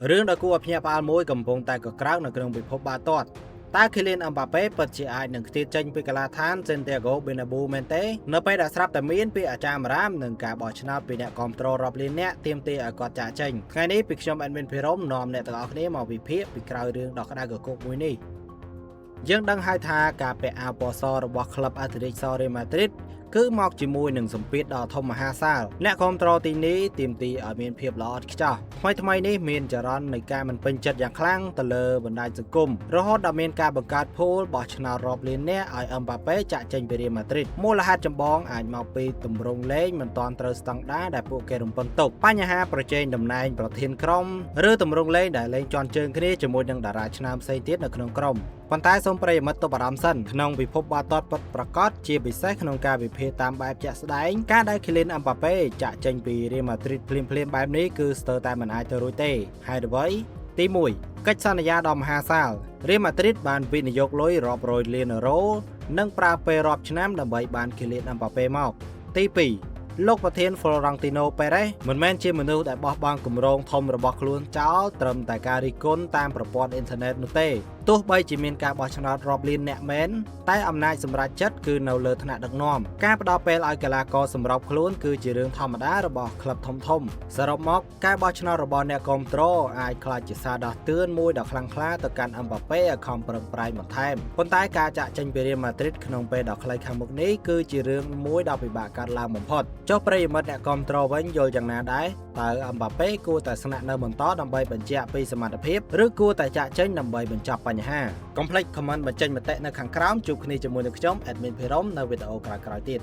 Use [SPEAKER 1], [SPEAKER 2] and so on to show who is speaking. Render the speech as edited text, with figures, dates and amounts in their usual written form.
[SPEAKER 1] រឿងដ៏គួរឲ្យភ្ញាក់ផ្អើលមួយកំពុងតែកក្រើកនៅក្នុងពិភពបាល់ទាត់តើ Kylian Mbappé ពិតជាអាចនឹងខ្ទាតចេញពីកីឡាដ្ឋាន Santiago Bernabeu មែនទេនៅពេលដែលស្រាប់តែមានពាក្យអាចារ្យអារ៉ាមនិងការបោះឆ្នោតពីអ្នកគាំទ្ររាប់លាននាក់ទាមទារឲ្យគាត់ចាកចេញថ្ងៃនេះពីខ្ញុំ Admin Phirom នាំអ្នកទាំងអស់គ្នាមកវិភាគពីក្រោយរឿងដ៏ក្តៅគគុកមួយនេះយើងដឹងហើយថាការពាក់អាវពណ៌សរបស់ក្លឹបអាតលេតិក Real Madrid គឺមកជាមួយនឹងសម្ពាធដ៏ធំមហាសាលអ្នកគាំទ្រទីនេះទាមទារឲ្យមានភាពល្អឥតខ្ចោះថ្មីនេះមានចរន្តនៃការមិនពេញចិត្តយ៉ាងខ្លាំងទៅលើបណ្ដាញសង្គមរហូតដល់មានការបង្កើតភូលបោះឆ្នោតរាប់លាននាក់ឲ្យអឹមបាប៉េចាក់ចេញពី Real Madrid មូលហេតុចម្បងអាចមកពីទម្រង់លេងមិនទាន់ត្រូវស្តង់ដារដែលពួកគេរំពឹងទុកបញ្ហាប្រជែងតំណែងប្រធានក្រុមឬទម្រង់លេងដែលលេងជន់ជើងគ្នាជាមួយនឹងតារាឆ្នើមផ្សេងទៀតនៅក្នុងក្រុមប៉ុន្តែសូមប្រិយមិត្តទប់អារម្មណ៍សិនក្នុងពិភពបាល់ទាត់ពិតប្រាកដជាពិសេសក្នុងការវិភាគតាមបែបជាក់ស្ដែងការដែល Kylian Mbappé ចាក់ចេញពី Real Madrid ភ្លាមបែបនេះគឺស្ទើរតែមិនអាចទៅរួចទេហេតុអ្វីទី1កិច្ចសន្យាដ៏មហាសាល Real Madrid បានវិនិយោគលុយរាប់រយលានអឺរ៉ូនិងប្រើពេលរាប់ឆ្នាំដើម្បីបាន Kylian Mbappé មកទី2លោកប្រធាន Florentino Perez មិនមែនជាមនុស្សដែលបោះបង់គម្រោងធំរបស់ខ្លួនចោលត្រឹមតែការរិះគន់តាមប្រព័ន្ធអ៊ីនធឺណិតនោះទេទោះបីជាមានការបោះឆ្នោតរាប់លានអ្នកមែនតែអំណាចសម្រេចចិត្តគឺនៅលើថ្នាក់ដឹកនាំការផ្ដល់ពេលឲ្យកីឡាករសម្របខ្លួនគឺជារឿងធម្មតារបស់ក្លឹបធំសរុបមកការបោះឆ្នោតរបស់អ្នកគាំទ្រអាចក្លាយជាសារដាស់តឿនមួយដ៏ខ្លាំងក្លាទៅកាន់អឹមបាប៉េឲ្យខំប្រឹងប្រែងបន្ថែមប៉ុន្តែការចាក់ចេញពី Real Madrid ក្នុងពេលដ៏ខ្លីខាងមុខនេះគឺជារឿងមួយដ៏ពិបាកកាត់ឡើងបំផុតចុះប្រិយមិត្តអ្នកគាំទ្រវិញយល់យ៉ាងណាដែរតើអឹមបាប៉េគួរតែស្នាក់នៅបន្តដើម្បីបញ្ជាក់ពីសមត្ថភាពឬគួរតែចាក់ចេញដើម្បីបញ្ចប់បញ្ហាកុំភ្លេច comment បញ្ចេញមតិនៅខាងក្រោមជួបគ្នាជាមួយនឹងខ្ញុំ Admin Phirom នៅវីដេអូក្រោយៗទៀត